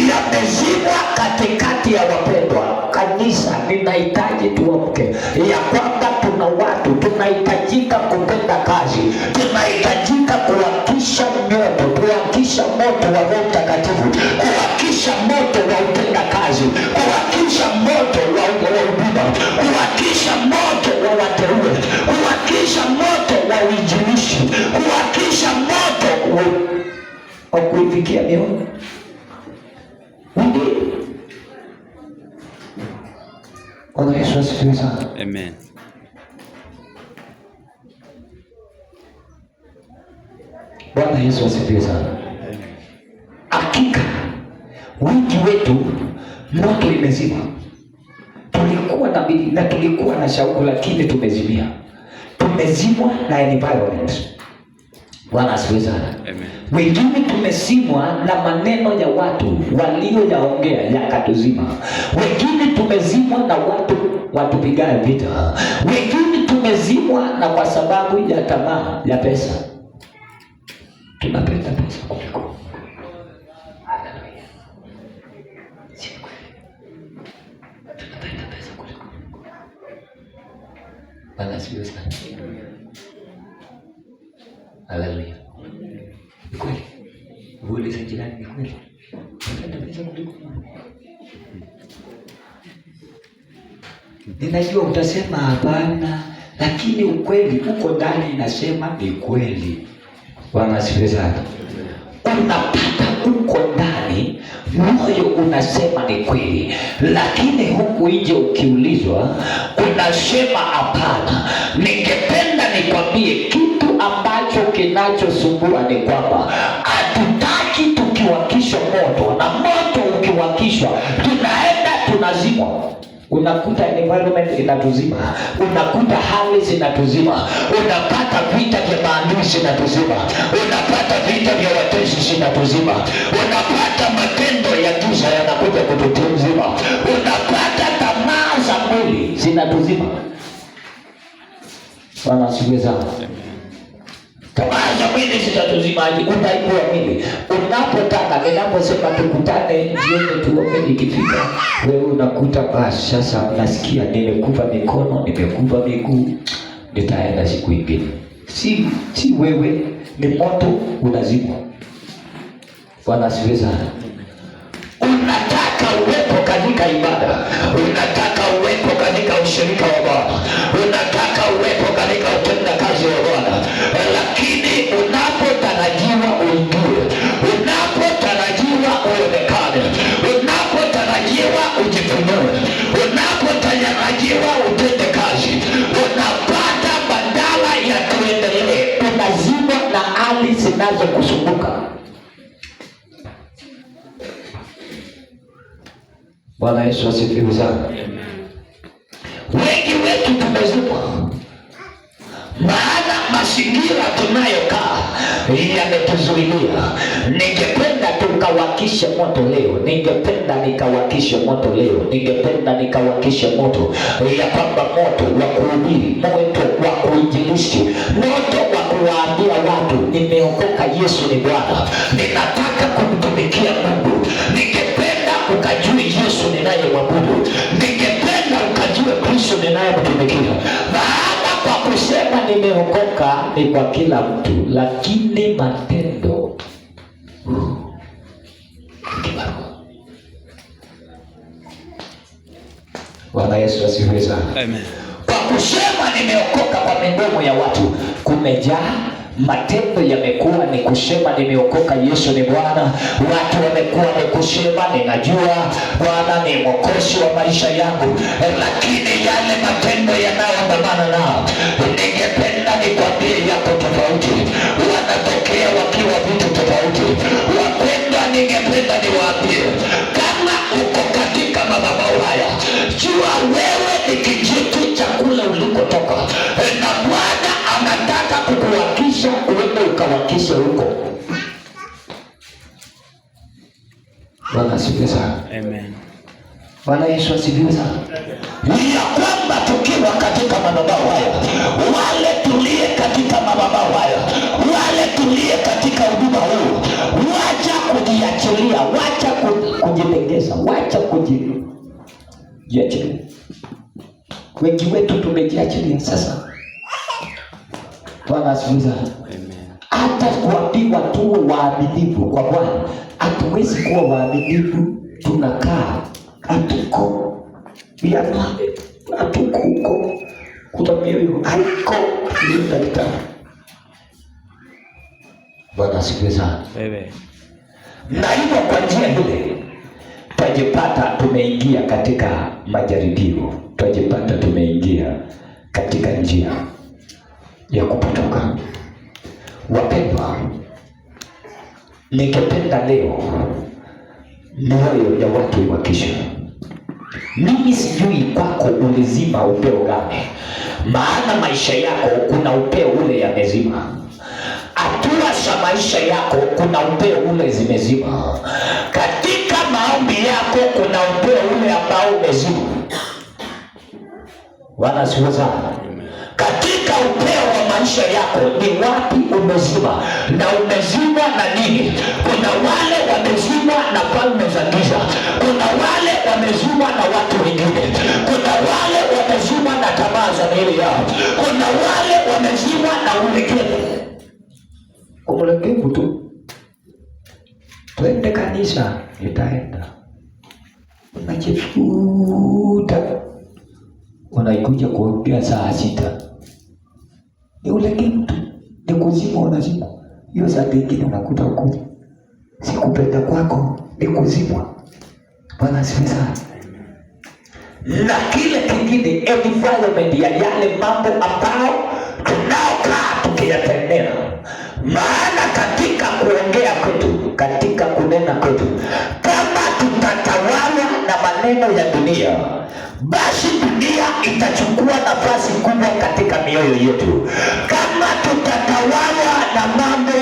Speaker 2: yamezimwa katikati ya wapendwa. Kanisa linahitaji tuamke ya kwamba tuna watu tunahitajika kupenda kazi, tunahitajika kuwakisha moto, kuwakisha moto wa Roho Mtakatifu, kuwakisha moto wa utenda kazi, kuwakisha moto wa huduma, kuwakisha moto wa wateule, kuwakisha moto wa uinjilisti, kuwakisha moto wa kuifikia mioyo. Bwana Yesu asifiwe sana. Amen. Bwana Yesu asifiwe sana. Hakika wengi wetu moto imezima. Tulikuwa na bidii na tulikuwa na shauku, lakini tumezimia. Tumezimwa na environment. Bwana asifiwe sana. Amen. Wengine tumesimwa na maneno ya watu walioyaongea yakatuzima. Wengine tumezimwa na watu pigae vita. Wengine tumezimwa na kwa sababu ya tamaa ya pesa. Tunapenda pesa kuliko. Haleluya. Tunapenda pesa kuliko. Bwana asifiwe sana. Haleluya. Ni kweli. Uliza jirani, ni kweli. Tunapenda pesa kuliko. Ninajua utasema hapana, lakini ukweli uko ndani inasema ni kweli. Bwana asifiwe sana. Unapata uko ndani, moyo unasema ni kweli, lakini huku nje ukiulizwa unasema hapana. Ningependa nikwambie kitu ambacho kinachosumbua ni kwamba hatutaki tukiwakishwa moto, na moto ukiwakishwa tunaenda tunazimwa. Unakuta environment inatuzima, unakuta hali zinatuzima, unapata vita vya maadui zinatuzima, unapata vita vya watesi zinatuzima, unapata matendo ya giza yanakuja kututuzima, unapata tamaa za mwili zinatuzima. Bwana asifiwe sana. Tamaa za mwili zitatuzimaje? Udhaifu wa mwili. Unapotaka, ninaposema tukutane jioni tuombe, ikifika wewe unakuta basi sasa unasikia nimekufa mikono, nimekufa miguu, nitaenda siku nyingine. Si wewe, ni moto unazimwa. Bwana asifiwe sana. Unataka uwepo katika ibada, unataka uwepo katika ushirika wa Bwana, unataka uwepo katika utenda kazi wa Bwana, usiendelee, unazibwa na hali zinazokusunguka. Bwana Yesu asifiwe sana. Wengi wetu tumezibwa, maana mazingira tunayokaa yametuzuilia. Ningependa tukawakishe moto leo, ningependa nikawakishe moto leo, ningependa nikawakishe moto ya kwamba moto wa kuhubiri, moto wa kuinjilisti, moto wa kuwaambia watu nimeokoka, Yesu ni Bwana, ninataka kumtumikia Mungu. Ningependa ukajue Yesu ninayemwabudu, ningependa ukajue Kristo ninayemtumikia. Baada kwa kusema nimeokoka ni kwa kila mtu, lakini matendo Bwana Yesu asifiwe sana. Amen. Kwa kusema nimeokoka kwa midomo ya watu kumejaa, matendo yamekuwa ni kusema nimeokoka, Yesu ni Bwana. Watu wamekuwa ni kusema ninajua Bwana ni mwokozi wa maisha yangu, lakini yale matendo yanayoandamana nao, ningependa nikwambie yako tofauti, wanatokea wakiwa vitu tofauti. Wapendwa, ningependa niwaambie, kama uko katika madhabahu haya, jua wewe ni kijiti cha kule ulikotoka, na Bwana anataka kukuwakisha uende ukawakishe huko. Bwana asifiwe sana. Amen. Bwana Yesu asifiwe sana. Ya kwamba tukiwa katika madhabahu haya, wale tulie katika madhabahu haya, wale tulie katika huduma huu, wacha kujiachilia, wacha kujipendeza, wacha kujiachilia. Wengi wetu tumejiachilia sasa. Bwana asifiwe sana. Hata kuambiwa tu waaminifu kwa Bwana, hatuwezi kuwa waaminifu, tunakaa hatuko huko, kuna mioyo haiko ndani. Bwana asifiwe sana. Na hivyo kwa njia ile twajipata tumeingia katika majaribio, twajipata tumeingia katika njia ya kupotoka. Wapendwa, ningependa leo mioyo ya watu iwakishe. Mimi sijui kwako ulizima upeo gani, maana maisha yako kuna upeo ule yamezima. Hatua za maisha yako kuna upeo ule zimezima. Katika maombi yako kuna upeo ule ambao umezima. Bwana sifa sana. Katika upeo wa maisha yako ni wapi umezima, na umezima na nini? Kuna wale wamezima na falme za giza, kuna wale wamezima na watu wengine, kuna wale wamezima na tamaa za miili yao, kuna wale wamezima na ulegevu. Ulegevu tu. Twende kanisa, nitaenda. Unajifuta, unaikuja kuongea saa 6. Ni ulegevu tu, ni kuzima unazima. Hiyo saa nyingine unakuta ukuja. Sikupenda kwako, ni kuzimwa. Bwana asifiwe sana. Na kile kingine, environment ya yale mambo ambao tunaokaa tukiyatendea. Maana katika kuongea kwetu, katika kunena kwetu, kama tutatawala na maneno ya dunia, basi dunia itachukua nafasi kubwa katika mioyo yetu. Kama tutatawala na mambo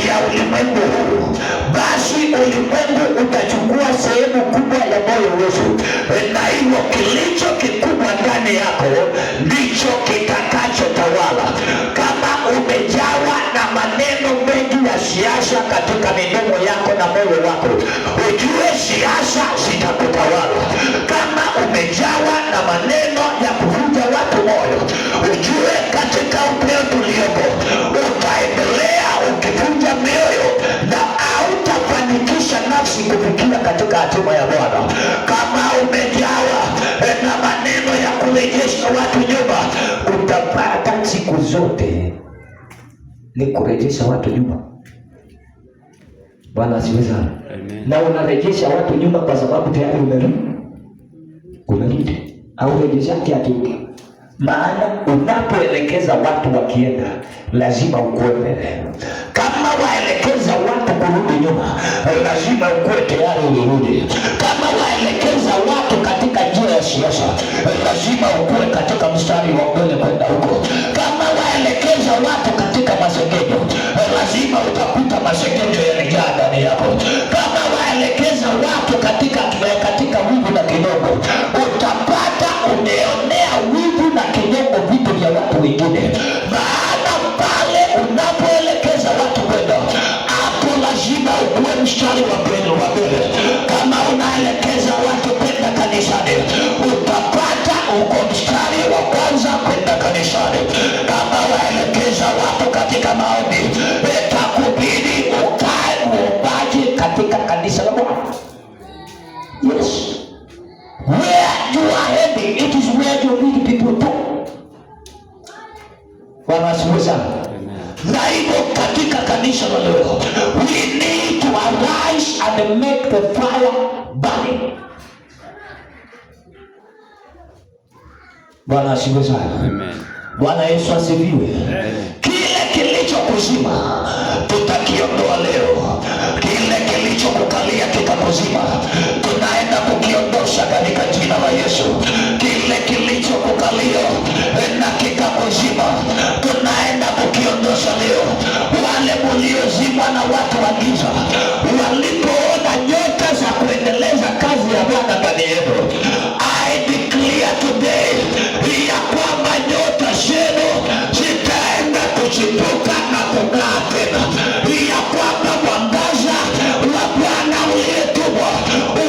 Speaker 2: ya ulimwengu huu, basi ulimwengu utachukua sehemu kubwa ya moyo wetu, na hivyo kilicho kikubwa ndani yako ndicho kitakachotawala. Kama umejawa na maneno mengi ya siasa katika midomo yako na moyo wako, ujue siasa zitakutawala. Kama umejawa na maneno ya kuvunja watu moyo, ujue katika upeo tuliopo utaendelea ukivunja mioyo na hautafanikisha nafsi kufikia katika hatima ya Bwana. Kama umejawa na maneno ya kurejesha watu nyuma, utapata siku zote ni kurejesha watu nyuma. Bwana asifiwe sana. Na unarejesha watu nyuma kwa sababu tayari umerudi. Au rejesha kiatu. Maana unapoelekeza watu wakienda, lazima ukue mbele. Kama waelekeza watu kurudi nyuma, lazima ukue tayari urudi. Kama waelekeza watu katika njia ya siasa, lazima ukue katika mstari wa mbele kwenda huko. Kama waelekeza watu katika masengenyo, lazima utakuta masengenyo yanajaa ndani yako. Kama waelekeza watu katika wivu na kinyongo, utapata umeonea wivu na kinyongo vitu vya watu wengine. Maana pale unapoelekeza watu kwenda, hapo lazima ukue mstari wa mbele. Kama unaelekeza watu kwenda kanisani, utapata uko mstari wa kwanza kwenda kanisani. Kama waelekeza watu katika maombi, itakubidi ukae muombaji katika kanisa la Bwana. Yes. Where you are heading, it is where you lead people to. Bwana asifiwe sana. Na hivyo katika kanisa la leo, we need to arise and make the fire burning. Bwana asifiwe sana. Amen. Bwana Yesu asifiwe. Kile kilichokuzima tutakiondoa leo. Kile kilichokukalia kikakuzima, tunaenda kukiondosha katika jina la Yesu. Kile kilichokukalia na kikakuzima, tunaenda kukiondosha leo. Wale mliozimwa na watu wa giza, walipoona nyota za kuendeleza kazi ya Bwana ndani yenu, I declare today ya kwamba nyota zenu zitaenda kuchipuka na kung'aa tena. Ya kwamba mwangaza wa Bwana uliyetumwa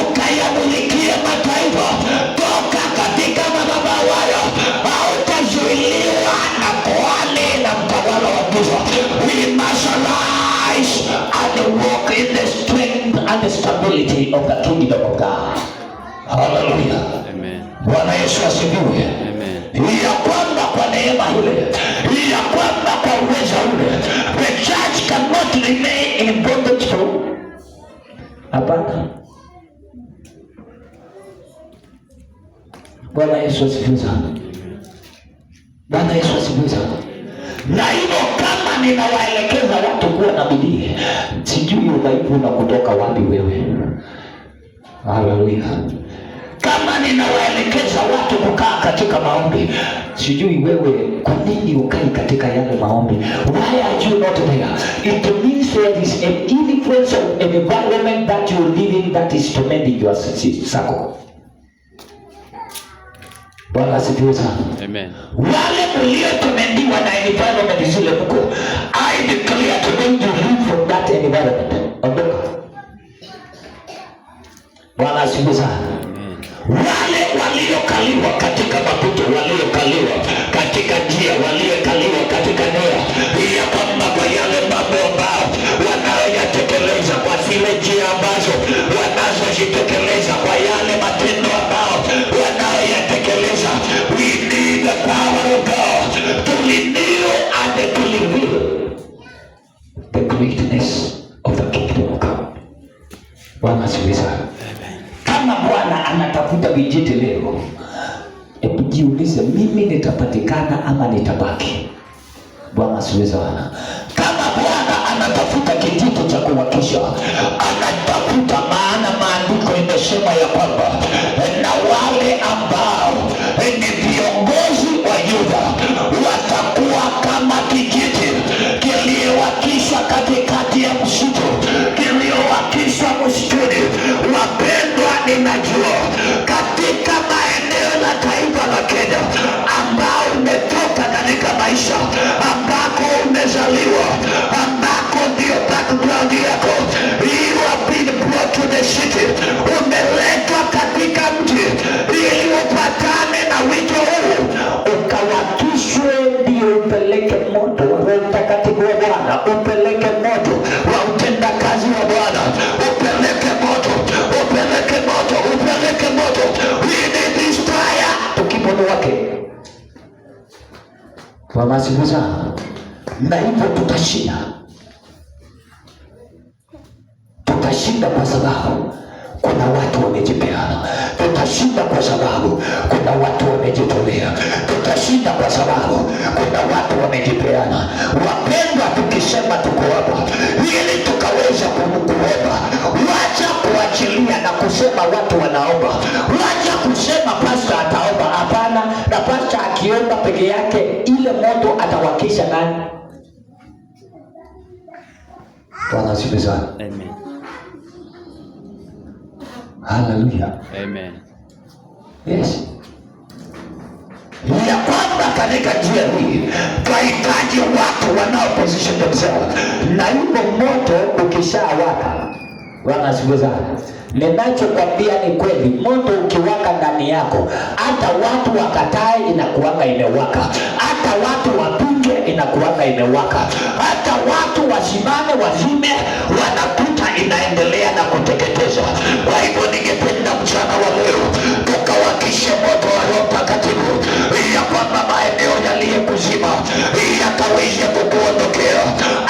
Speaker 2: ukayamulikie mataifa toka katika madhabahu hayo, hautazuiliwa na koane na mtawala wa giza. We must arise and walk in the strength and the stability of the kingdom of God. Hallelujah. Amen. Bwana Yesu asifiwe. Amen. Ya kwamba kwa neema ile, ya kwamba kwa uwezo ule, the church cannot remain in bondage for. Hapana. Bwana Yesu asifiwe sana. Bwana Yesu asifiwe sana. Na hivyo kama ninawaelekeza watu kuwa na bidii, sijui udhaifu na kutoka wapi wewe. Haleluya. Kama ninawaelekeza watu kukaa katika maombi, sijui wewe kwa nini ukai katika yale maombi. Why are you not there? It means there is an influence of an environment that you live in that is tormenting your circle. Bwana asifiwe sana. Amen. Wale mliotomendiwa na environment zile mko, I declare today you live from that environment. Ondoka. Bwana asifiwe sana. Wale waliokaliwa katika maputo, waliokaliwa katika njia, waliokaliwa katika nia, ya kwamba kwa yale mambo ambao wanayoyatekeleza, kwa zile njia ambazo wanazozitekeleza, kwa yale matendo ambao wanayoyatekeleza, we need the power of God to renew and to reveal the greatness of the kingdom of God. Bwana asifiwe sana. Kama Bwana anatafuta vijiti leo, hebu jiulize, mimi nitapatikana ama nitabaki? Bwana asifiwe sana. Kama Bwana anatafuta kijiti cha kuwakisha, anatafuta, maana maandiko imesema ya kwamba na wale ambao ni viongozi wa Yuda watakuwa kama kijiti kiliyowakishwa katikati ya msitu, kiliyowakishwa msituni. Wapendwa, ninajua katika maeneo la taifa la Kenya ambao umetoka katika maisha, ambako umezaliwa, ambako ndio background yako, you have been brought to the city, umeletwa katika mji ili upatane na wito huu, ukawakishwe ndio upeleke moto wa Roho Mtakatifu wa Bwana, upeleke moto wa utenda kazi wa Bwana, upeleke moto, upeleke moto, upeleke moto. We need this fire. Tukipono wake kwa masimuza, na hivyo tutashinda. Tutashinda kwa sababu kuna watu wamejipeana. Tutashinda kwa sababu kuna watu wamejitolea. Tutashinda shida kwa sababu kuna watu wamejipeana. Wapendwa, tukisema tuko hapa ili tukaweza kuomba, wacha kuachilia na kusema watu wanaomba, wacha kusema pastor ataomba. Hapana, na pastor akiomba peke yake, ile moto atawakisha nani? Bwana asifiwe sana.
Speaker 3: Amen.
Speaker 2: Hallelujah.
Speaker 3: Amen.
Speaker 2: Yes. Ya kwamba katika njia hii tunahitaji watu wanao position themselves. Na yuko moto ukishawaka. Bwana asifiwe sana. Ninachokwambia ni kweli, moto ukiwaka ndani yako, hata watu wakatae inakuwanga imewaka. Hata watu wapinge inakuwanga imewaka. Hata watu wasimame wazime, wanakuta inaendelea na kuteketeza. Kwa hivyo ningependa mchana wa leo tukawakishe moto wa Roho Mtakatifu, ya kwamba maeneo yaliyokuzima yakaweze kukuondokea.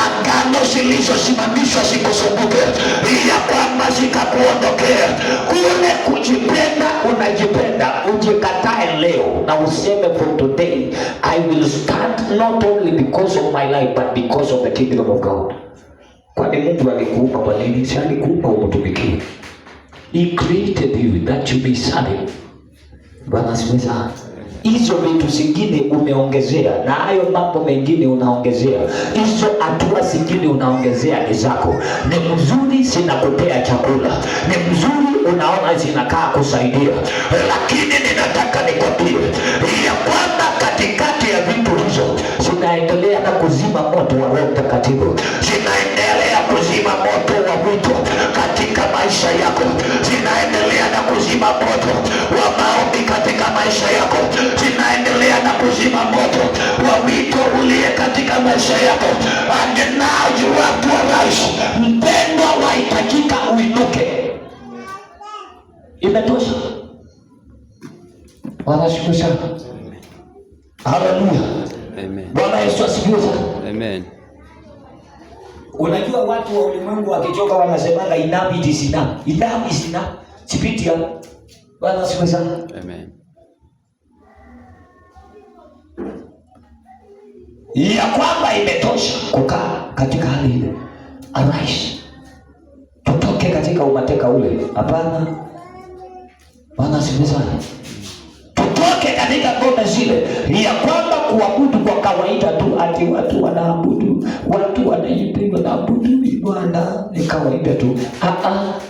Speaker 2: Agano zilizosimamishwa zikusumbuke, ya kwamba zikakuondokea. Kule kujipenda, unajipenda, ujikatae leo na useme from today I will stand not only because of my life but because of the kingdom of God. Kwani Mungu alikuumba kwa nini? Si alikuumba umtumikie. He created you that you be servant. Bwana asifiwe sana. Hizo vitu zingine umeongezea, na hayo mambo mengine unaongezea. Hizo hatua zingine unaongezea ni zako. Ni mzuri zinakupea chakula, ni mzuri unaona zinakaa kusaidia, lakini ninataka nikwambie ya kwamba katikati ya vitu hizo zinaendelea na kuzima moto wa Roho Mtakatifu, zinaendelea kuzima moto wa wito katika maisha yako, zinaendelea na kuzima moto wa maombi katika maisha yako, zinaendelea na kuzima moto wa wito uliye katika maisha yako. And now you have to arise. Mpendwa, wahitajika uinuke. Imetosha. Bwana asifiwe sana. Haleluya.
Speaker 3: Amen.
Speaker 2: Bwana Yesu asifiwe sana.
Speaker 3: Amen.
Speaker 2: Unajua watu wa ulimwengu wakichoka wanasemanga enough is enough. Enough is enough. Sipitia. Bwana asifiwe sana.
Speaker 3: Amen.
Speaker 2: Ya kwamba imetosha kukaa katika hali ile. Arise. Tutoke katika umateka ule. Hapana. Bwana asifiwe sana. Tutoke katika ngome zile ya kwamba kuabudu kwa kawaida tu, ati watu wanaabudu, watu wanaipiga na abudu Bwana ni kawaida tu.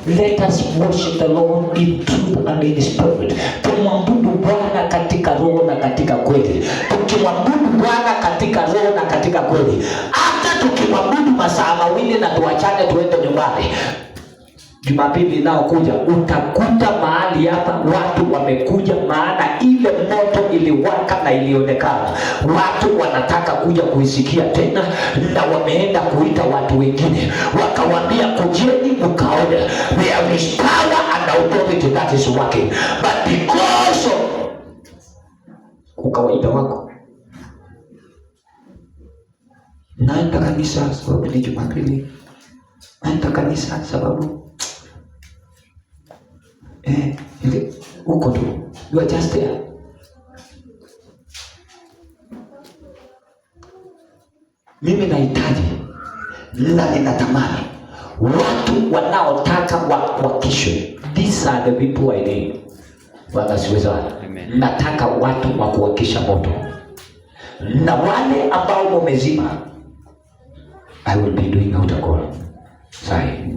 Speaker 2: Let us worship the Lord in truth and in spirit. Tumwabudu Bwana katika roho na katika kweli. Tukimwabudu Bwana katika roho na katika kweli, hata tukimwabudu masaa mawili na tuachane tuende nyumbani, Jumapili nao kuja utakuta mahali hapa watu wamekuja, maana ile moto iliwaka na ilionekana. Watu wanataka kuja kuisikia tena, na wameenda kuita watu wengine wakawaambia kujeni mkaone. There is power and authority that is working, but because of ukawaida wako, naenda kanisa sababu ni Jumapili, naenda kanisa sababu uko tu, you are just there. Mimi nahitaji na ninatamani watu wanaotaka wakuwakishwe. These are the people I need. Bwana siweza. Nataka watu wa kuwakisha moto, na wale ambao wamezima, I will be doing out a call. Sorry.